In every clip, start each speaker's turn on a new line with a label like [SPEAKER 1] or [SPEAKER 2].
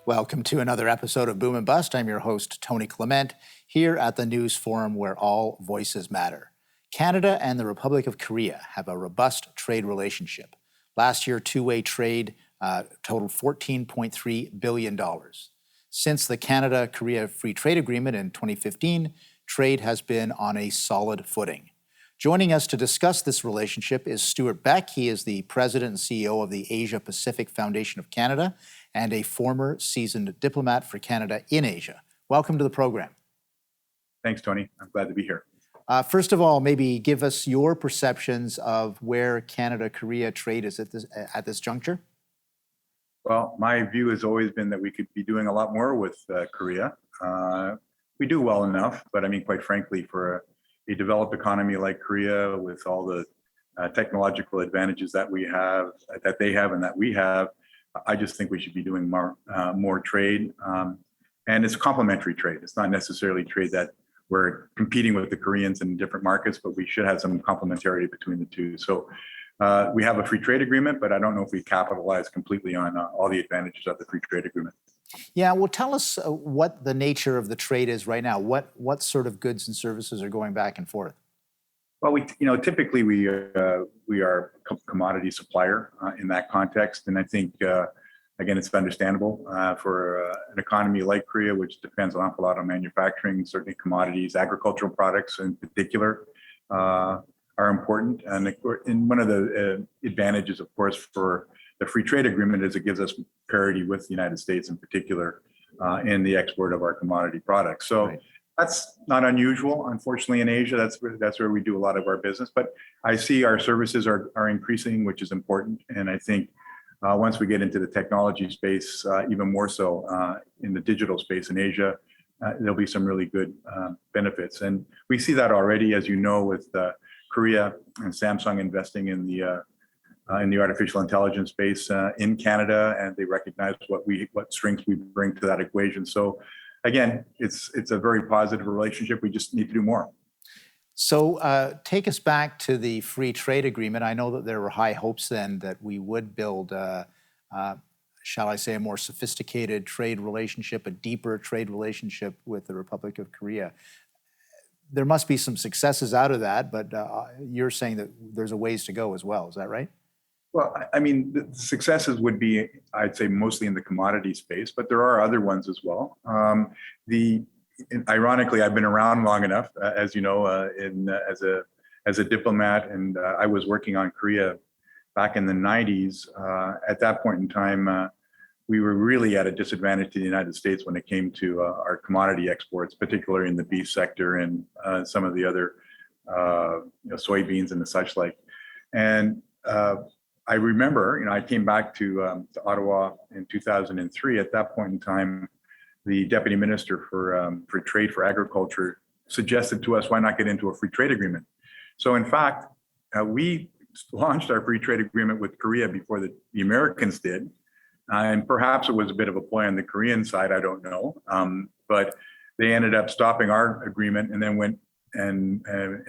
[SPEAKER 1] Welcome to another episode of Boom and Bust. I'm your host, Tony Clement, here at the News Forum where all voices matter. Canada and the Republic of Korea have a robust trade relationship. Last year, two-way trade totaled $14.3 billion. Since the Canada-Korea Free Trade Agreement in 2015, trade has been on a solid footing. Joining us to discuss this relationship is Stewart Beck. He is the president and CEO of the Asia Pacific Foundation of Canada and a former seasoned diplomat for Canada in Asia. Welcome to the program.
[SPEAKER 2] Thanks, Tony. I'm glad to be here.
[SPEAKER 1] First of all, maybe give us your perceptions of where Canada-Korea trade is at this juncture.
[SPEAKER 2] Well, my view has always been that we could be doing a lot more with Korea. We do well enough, but I mean, quite frankly, for a developed economy like Korea, with all the technological advantages that we have, that they have, and that we have, I just think we should be doing more trade. And it's complementary trade. It's not necessarily trade that we're competing with the Koreans in different markets, but we should have some complementarity between the two. So we have a free trade agreement, but I don't know if we capitalize completely on all the advantages of the free trade agreement.
[SPEAKER 1] Yeah, well, tell us what the nature of the trade is right now. What sort of goods and services are going back and forth?
[SPEAKER 2] Well, typically we are a commodity supplier in that context, and I think again it's understandable for an economy like Korea, which depends an awful lot on manufacturing. Certainly, commodities, agricultural products in particular, are important. And one of the advantages, of course, for the free trade agreement is it gives us parity with the United States, in particular, in the export of our commodity products. So. Right. That's not unusual, unfortunately, in Asia. That's where we do a lot of our business. But I see our services are increasing, which is important. And I think once we get into the technology space, even more so in the digital space in Asia, there'll be some really good benefits. And we see that already, as you know, with Korea and Samsung investing in the artificial intelligence space in Canada, and they recognize what strengths we bring to that equation. So. Again, it's a very positive relationship. We just need to do more.
[SPEAKER 1] So take us back to the free trade agreement. I know that there were high hopes then that we would build, shall I say, a more sophisticated trade relationship, a deeper trade relationship with the Republic of Korea. There must be some successes out of that, but you're saying that there's a ways to go as well. Is that right?
[SPEAKER 2] Well, I mean, the successes would be, I'd say, mostly in the commodity space, but there are other ones as well. Ironically, I've been around long enough, as you know, as a diplomat, and I was working on Korea back in the 90s. At that point in time, we were really at a disadvantage to the United States when it came to our commodity exports, particularly in the beef sector and some of the other soybeans and the such like. And I remember, I came back to Ottawa in 2003. At that point in time, the deputy minister for trade for agriculture suggested to us, why not get into a free trade agreement? So in fact, we launched our free trade agreement with Korea before the Americans did. And perhaps it was a bit of a ploy on the Korean side, I don't know. But they ended up stopping our agreement and then went and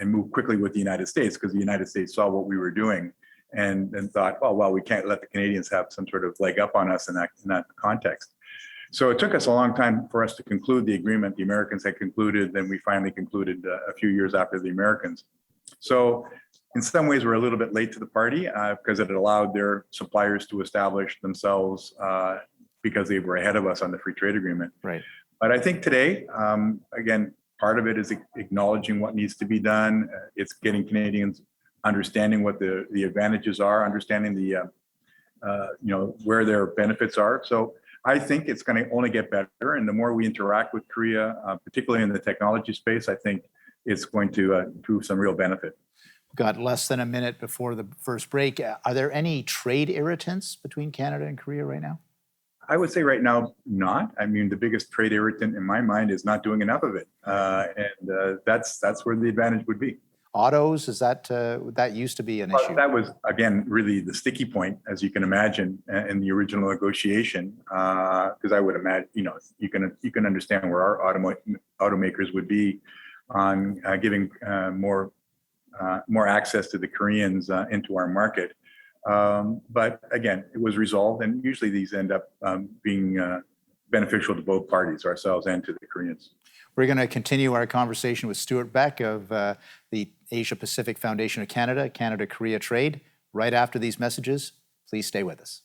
[SPEAKER 2] moved quickly with the United States, because the United States saw what we were doing. And thought, well, we can't let the Canadians have some sort of leg up on us in that context. So it took us a long time for us to conclude the agreement. The Americans had concluded, then we finally concluded a few years after the Americans. So in some ways, we're a little bit late to the party because it allowed their suppliers to establish themselves because they were ahead of us on the free trade agreement.
[SPEAKER 1] Right.
[SPEAKER 2] But I think today, again, part of it is acknowledging what needs to be done. It's getting Canadians understanding what the advantages are, understanding the where their benefits are. So I think it's going to only get better, and the more we interact with Korea, particularly in the technology space, I think it's going to prove some real benefit.
[SPEAKER 1] We've got less than a minute before the first break. Are there any trade irritants between Canada and Korea right now?
[SPEAKER 2] I would say right now, not. I mean, the biggest trade irritant in my mind is not doing enough of it, and that's where the advantage would be.
[SPEAKER 1] Autos, is that used to be an issue?
[SPEAKER 2] That was, again, really the sticky point, as you can imagine, in the original negotiation. Because I would imagine, you can understand where our automakers would be on giving more access to the Koreans into our market. But again, it was resolved, and usually these end up being beneficial to both parties, ourselves and to the Koreans.
[SPEAKER 1] We're going to continue our conversation with Stewart Beck of the Asia Pacific Foundation of Canada, Canada-Korea Trade, right after these messages. Please stay with us.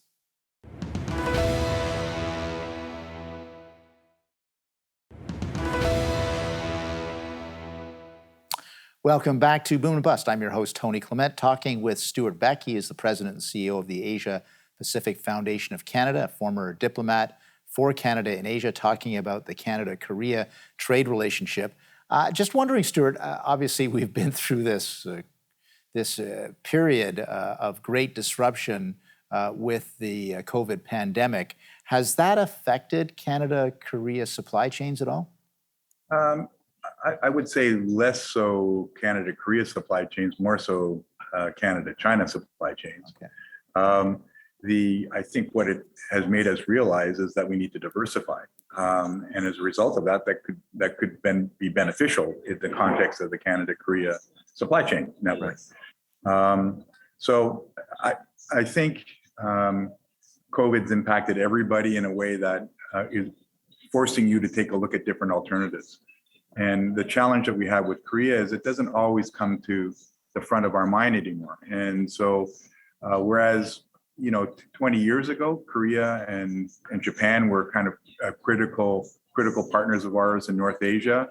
[SPEAKER 1] Welcome back to Boom and Bust. I'm your host, Tony Clement, talking with Stewart Beck. He is the president and CEO of the Asia Pacific Foundation of Canada, a former diplomat for Canada in Asia, talking about the Canada-Korea trade relationship. Just wondering, Stewart, obviously we've been through this period of great disruption with the COVID pandemic. Has that affected Canada-Korea supply chains at all?
[SPEAKER 2] I would say less so Canada-Korea supply chains, more so Canada-China supply chains. Okay. I think what it has made us realize is that we need to diversify, and as a result of that, that could be beneficial in the context of the Canada-Korea supply chain network. So I think COVID's impacted everybody in a way that is forcing you to take a look at different alternatives. And the challenge that we have with Korea is it doesn't always come to the front of our mind anymore. And so, whereas 20 years ago, Korea and Japan were kind of critical partners of ours in North Asia,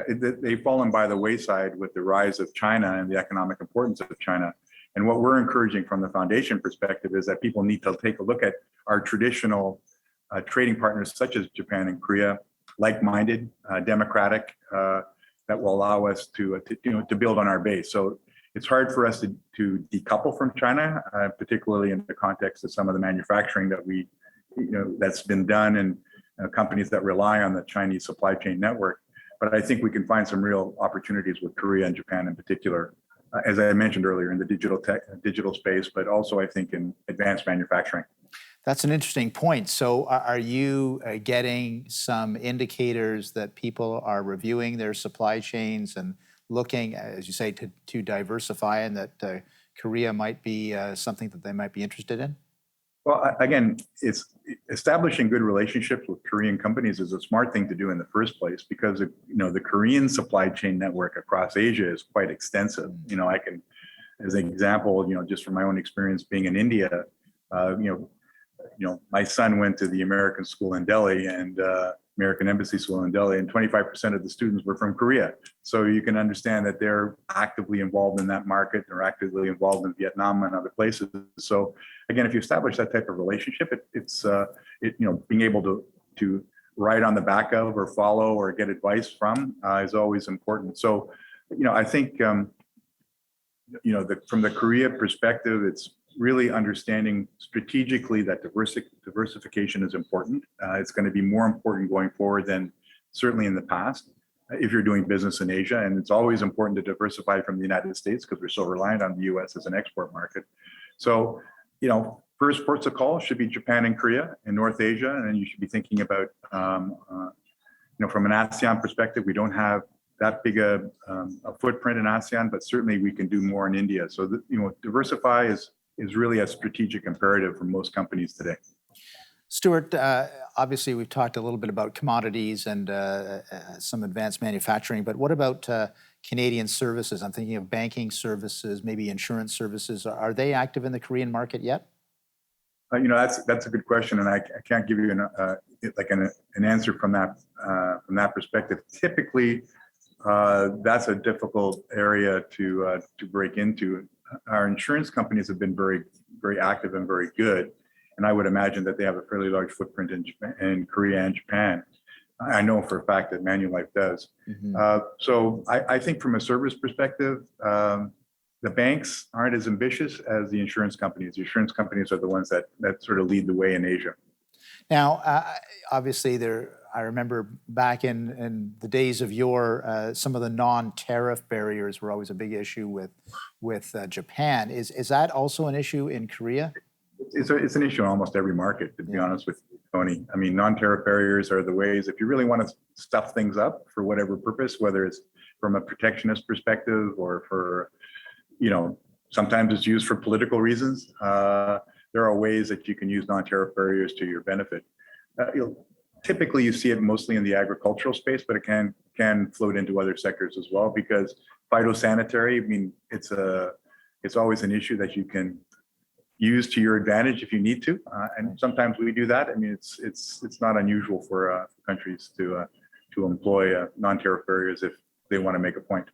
[SPEAKER 2] they've fallen by the wayside with the rise of China and the economic importance of China. And what we're encouraging from the foundation perspective is that people need to take a look at our traditional trading partners, such as Japan and Korea, like-minded, democratic, that will allow us to build on our base. So it's hard for us to decouple from China, particularly in the context of some of the manufacturing that that's been done and companies that rely on the Chinese supply chain network. But I think we can find some real opportunities with Korea and Japan in particular, as I mentioned earlier, in the digital space, but also I think in advanced manufacturing.
[SPEAKER 1] That's an interesting point. So are you getting some indicators that people are reviewing their supply chains and looking, as you say, to diversify, and that Korea might be something that they might be interested in?
[SPEAKER 2] Well, again, it's establishing good relationships with Korean companies is a smart thing to do in the first place, because the Korean supply chain network across Asia is quite extensive. I can, as an example, just from my own experience being in India, my son went to the American school in Delhi and American Embassy School in Delhi, and 25% of the students were from Korea. So you can understand that they're actively involved in that market. They're actively involved in Vietnam and other places. So again, if you establish that type of relationship, it's being able to ride on the back of or follow or get advice from is always important. So I think from the Korea perspective, it's really understanding strategically that diversification is important. It's going to be more important going forward than certainly in the past if you're doing business in Asia. And it's always important to diversify from the United States because we're so reliant on the US as an export market. So, first ports of call should be Japan and Korea in North Asia. And then you should be thinking about, from an ASEAN perspective, we don't have that big a footprint in ASEAN, but certainly we can do more in India. So, diversify is really a strategic imperative for most companies today.
[SPEAKER 1] Stewart, obviously we've talked a little bit about commodities and some advanced manufacturing, but what about Canadian services? I'm thinking of banking services, maybe insurance services. Are they active in the Korean market yet?
[SPEAKER 2] That's a good question, and I can't give you an answer from that perspective. Typically, that's a difficult area to break into. Our insurance companies have been very, very active and very good, and I would imagine that they have a fairly large footprint in Korea and Japan. I know for a fact that Manulife does. Mm-hmm. So I think from a service perspective, the banks aren't as ambitious as the insurance companies. The insurance companies are the ones that sort of lead the way in Asia.
[SPEAKER 1] Now, obviously, I remember back in the days of yore, some of the non-tariff barriers were always a big issue with Japan. Is that also an issue in Korea?
[SPEAKER 2] It's an issue in almost every market, to be honest with you, Tony. I mean, non-tariff barriers are the ways, if you really want to stuff things up for whatever purpose, whether it's from a protectionist perspective or for, sometimes it's used for political reasons. There are ways that you can use non-tariff barriers to your benefit. typically you see it mostly in the agricultural space, but it can float into other sectors as well, because phytosanitary, I mean, it's always an issue that you can use to your advantage if you need to, and sometimes we do that. I mean, it's not unusual for countries to employ non-tariff barriers if they want to make a point.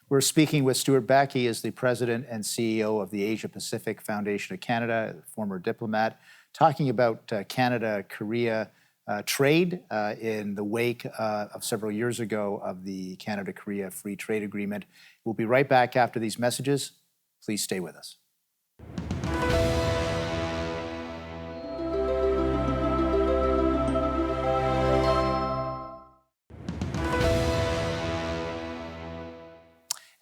[SPEAKER 1] We're speaking with Stewart Beck. He is the president and CEO of the Asia Pacific Foundation of Canada, former diplomat, talking about Canada-Korea trade in the wake of several years ago of the Canada-Korea Free Trade Agreement. We'll be right back after these messages. Please stay with us.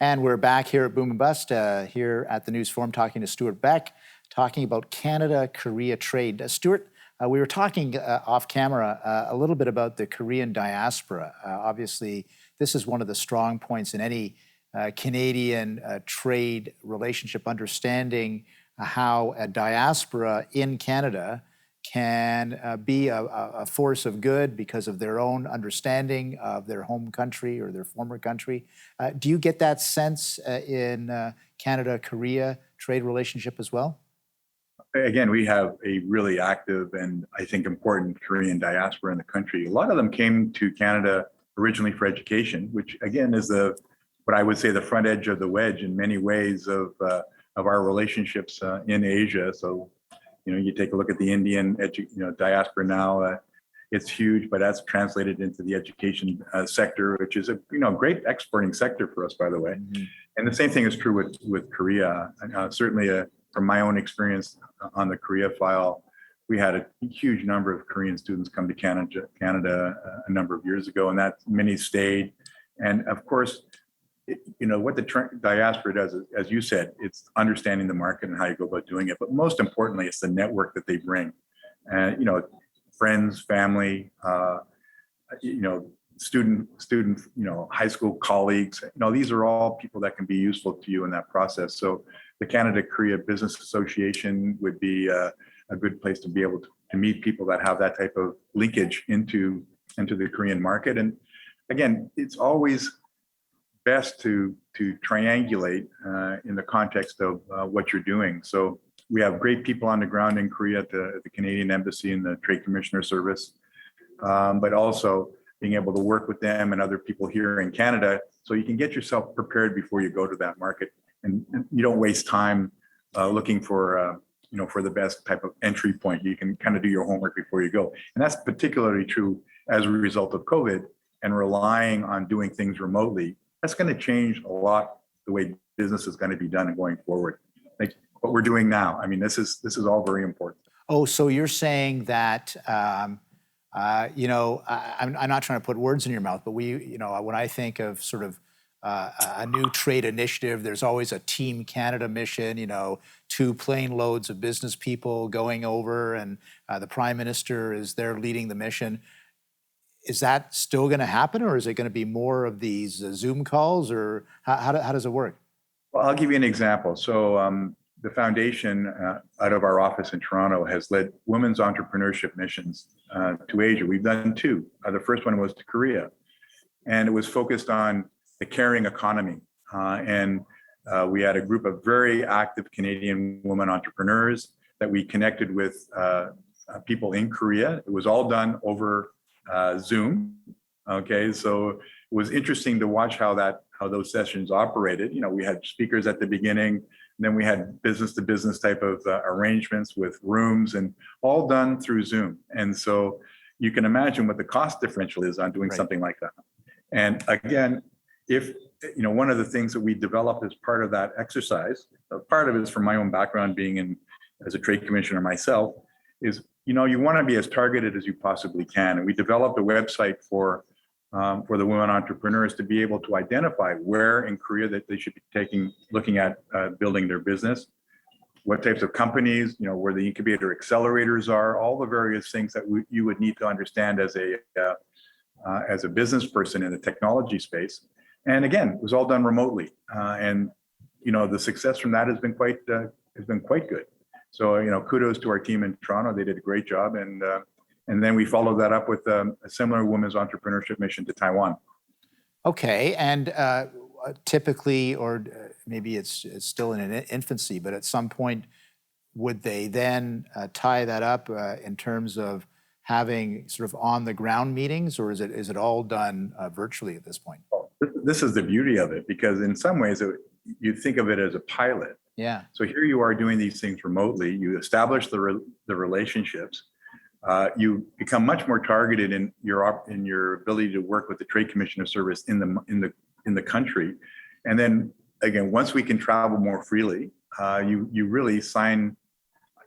[SPEAKER 1] And we're back here at Boom and Bust, here at the News Forum, talking to Stewart Beck, talking about Canada-Korea trade. Stewart, we were talking off camera a little bit about the Korean diaspora. Obviously, this is one of the strong points in any Canadian trade relationship, understanding how a diaspora in Canada can be a force of good because of their own understanding of their home country or their former country. Do you get that sense in Canada-Korea trade relationship as well?
[SPEAKER 2] Again, we have a really active and I think important Korean diaspora in the country. A lot of them came to Canada originally for education, which again is what I would say the front edge of the wedge in many ways of our relationships in Asia. So, you take a look at the Indian diaspora now. It's huge, but that's translated into the education sector, which is a great exporting sector for us, by the way. Mm-hmm. And the same thing is true with Korea. Certainly, from my own experience on the Korea file, we had a huge number of Korean students come to Canada a number of years ago, and that many stayed. And of course, what the diaspora does, as you said, it's understanding the market and how you go about doing it. But most importantly, it's the network that they bring. And, friends, family, student, high school colleagues, these are all people that can be useful to you in that process. So the Canada-Korea Business Association would be a good place to be able to meet people that have that type of linkage into the Korean market. And again, it's always best to triangulate in the context of what you're doing. So we have great people on the ground in Korea at the Canadian Embassy and the Trade Commissioner Service, but also being able to work with them and other people here in Canada so you can get yourself prepared before you go to that market, and you don't waste time looking for the best type of entry point. You can kind of do your homework before you go. And that's particularly true as a result of COVID and relying on doing things remotely. That's going to change a lot the way business is going to be done going forward. Like what we're doing now. I mean, this is all very important.
[SPEAKER 1] Oh, so you're saying that, I'm not trying to put words in your mouth, but when I think of sort of a new trade initiative, there's always a Team Canada mission, 2 plane loads of business people going over, and the Prime Minister is there leading the mission. Is that still going to happen, or is it going to be more of these Zoom calls, or how does it work?
[SPEAKER 2] Well, I'll give you an example. So the foundation out of our office in Toronto has led women's entrepreneurship missions to Asia. We've done 2. The first one was to Korea, and it was focused on the caring economy. And we had a group of very active Canadian women entrepreneurs that we connected with people in Korea. It was all done over Zoom. Okay, so it was interesting to watch how those sessions operated. We had speakers at the beginning, and then we had business to business type of arrangements with rooms, and all done through Zoom. And so you can imagine what the cost differential is on doing something like that. And again, if one of the things that we developed as part of that exercise, part of it is from my own background being as a trade commissioner myself, is you want to be as targeted as you possibly can. And we developed a website for the women entrepreneurs to be able to identify where in Korea that they should be looking at building their business, what types of companies, where the incubator accelerators are, all the various things that you would need to understand as a business person in the technology space. And again, it was all done remotely, and the success from that has been quite good. So kudos to our team in Toronto; they did a great job, and And then we followed that up with a similar women's entrepreneurship mission to Taiwan.
[SPEAKER 1] Okay, and typically, or maybe it's still in an infancy, but at some point, would they then tie that up in terms of having sort of on the ground meetings, or is it all done virtually at this point?
[SPEAKER 2] This is the beauty of it, because in some ways you think of it as a pilot.
[SPEAKER 1] Yeah.
[SPEAKER 2] So here you are doing these things remotely. You establish the relationships. You become much more targeted in your ability to work with the Trade Commissioner Service in the country. And then again, once we can travel more freely, you really sign.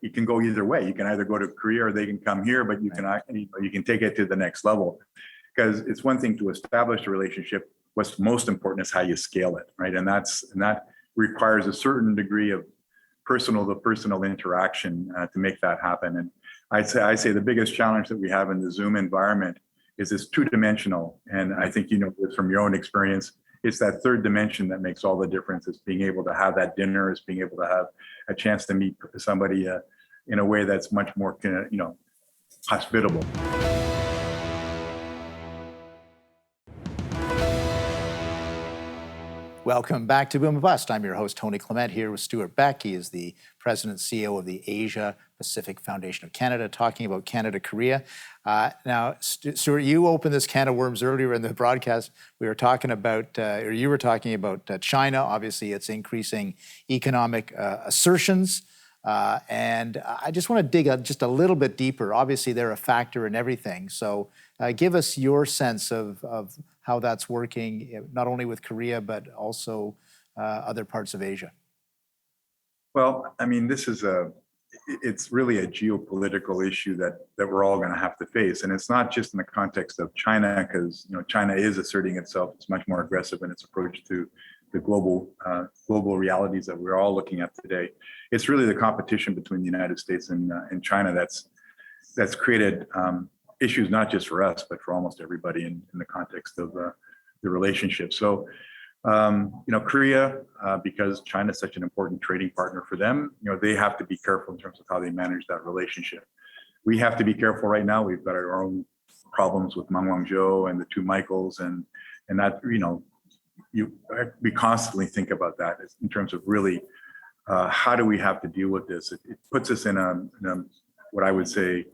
[SPEAKER 2] You can go either way. You can either go to Korea or they can come here, but you can take it to the next level. Because it's one thing to establish a relationship. What's most important is how you scale it, right? And that requires a certain degree of personal to personal interaction to make that happen. And I say the biggest challenge that we have in the Zoom environment is it's two-dimensional. And I think you know this from your own experience. It's that third dimension that makes all the difference. It's being able to have that dinner, it's being able to have a chance to meet somebody in a way that's much more, hospitable.
[SPEAKER 1] Welcome back to Boom and Bust. I'm your host, Tony Clement, here with Stewart Beck. He is the President and CEO of the Asia Pacific Foundation of Canada, talking about Canada-Korea. Now, Stewart, you opened this can of worms earlier in the broadcast. We were talking about, or you were talking about China. Obviously, it's increasing economic assertions. And I just want to dig just a little bit deeper. Obviously, they're a factor in everything. So give us your sense of how that's working, not only with Korea, but also other parts of Asia.
[SPEAKER 2] Well, I mean, it's really a geopolitical issue that we're all going to have to face. And it's not just in the context of China, because China is asserting itself. It's much more aggressive in its approach to the global realities that we're all looking at today. It's really the competition between the United States and China that's created issues not just for us, but for almost everybody in the context of the relationship. So, Korea, because China is such an important trading partner for them, they have to be careful in terms of how they manage that relationship. We have to be careful right now. We've got our own problems with Meng Wanzhou and the two Michaels, and that, we constantly think about that in terms of really how do we have to deal with this? It puts us in a what I would say,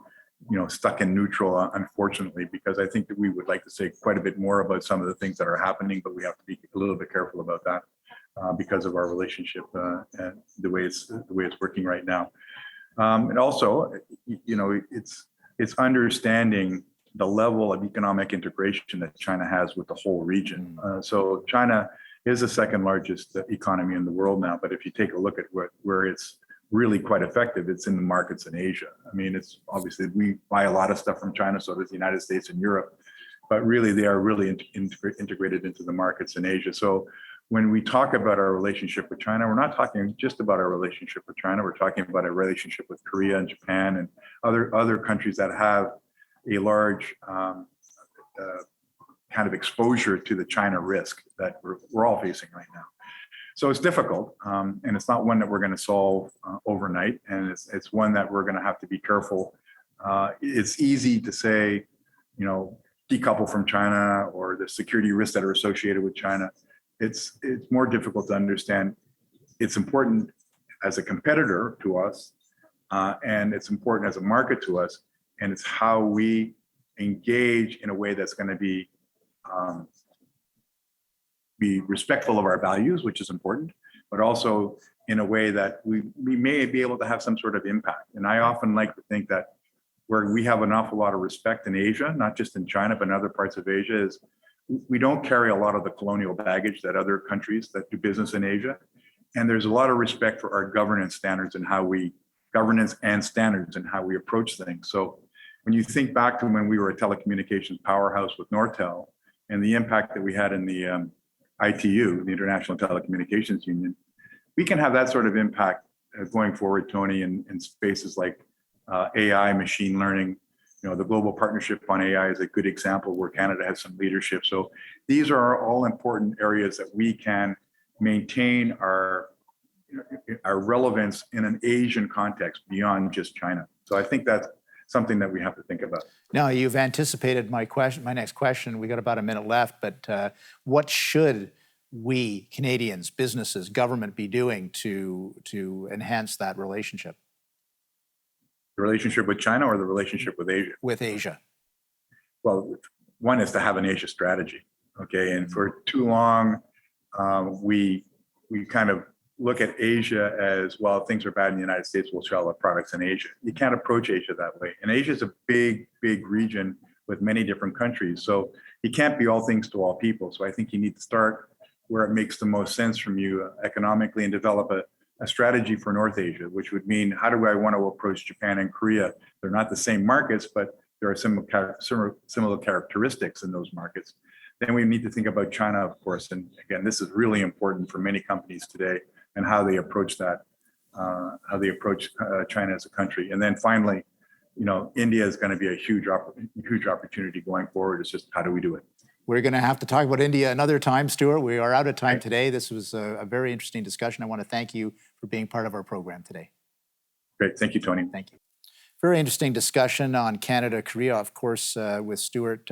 [SPEAKER 2] stuck in neutral, unfortunately, because I think that we would like to say quite a bit more about some of the things that are happening, but we have to be a little bit careful about that because of our relationship and the way it's working right now. And also, it's understanding the level of economic integration that China has with the whole region. So China is the second largest economy in the world now, but if you take a look at where it's really quite effective, it's in the markets in Asia. I mean, it's obviously we buy a lot of stuff from China, so does the United States and Europe, but really they are really integrated into the markets in Asia. So when we talk about our relationship with China, we're not talking just about our relationship with China, we're talking about a relationship with Korea and Japan and other countries that have a large kind of exposure to the China risk that we're all facing right now. So it's difficult, and it's not one that we're going to solve overnight, and it's one that we're going to have to be careful. It's easy to say, decouple from China or the security risks that are associated with China. It's more difficult to understand. It's important as a competitor to us, and it's important as a market to us, and it's how we engage in a way that's going to be respectful of our values, which is important, but also in a way that we may be able to have some sort of impact. And I often like to think that where we have an awful lot of respect in Asia, not just in China, but in other parts of Asia, is we don't carry a lot of the colonial baggage that other countries that do business in Asia. And there's a lot of respect for our governance standards and how we approach things. So when you think back to when we were a telecommunications powerhouse with Nortel and the impact that we had in the ITU, the International Telecommunications Union, we can have that sort of impact going forward, Tony, in spaces like AI, machine learning. The Global Partnership on AI is a good example where Canada has some leadership. So these are all important areas that we can maintain our relevance in an Asian context beyond just China. So I think something that we have to think about.
[SPEAKER 1] Now, you've anticipated my next question. We got about a minute left, but what should we, Canadians, businesses, government be doing to enhance that relationship?
[SPEAKER 2] The relationship with China or the relationship with Asia?
[SPEAKER 1] With Asia.
[SPEAKER 2] Well, one is to have an Asia strategy, okay? And for too long, we kind of look at Asia as, well, things are bad in the United States, we'll sell our products in Asia. You can't approach Asia that way. And Asia is a big, big region with many different countries. So you can't be all things to all people. So I think you need to start where it makes the most sense from you economically and develop a strategy for North Asia, which would mean, how do I want to approach Japan and Korea? They're not the same markets, but there are similar characteristics in those markets. Then we need to think about China, of course. And again, this is really important for many companies today and how they approach that, China as a country. And then finally, India is going to be a huge opportunity going forward. It's just, how do we do it?
[SPEAKER 1] We're going to have to talk about India another time, Stewart. We are out of time today. This was a very interesting discussion. I want to thank you for being part of our program today.
[SPEAKER 2] Great. Thank you, Tony.
[SPEAKER 1] Thank you. Very interesting discussion on Canada, Korea, of course, with Stewart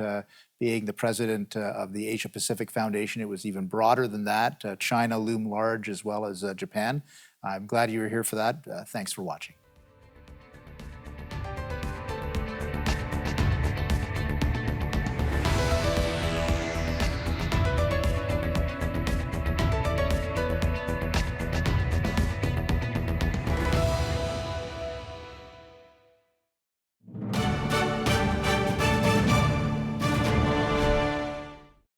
[SPEAKER 1] being the president of the Asia Pacific Foundation. It was even broader than that. China loomed large, as well as Japan. I'm glad you were here for that. Thanks for watching.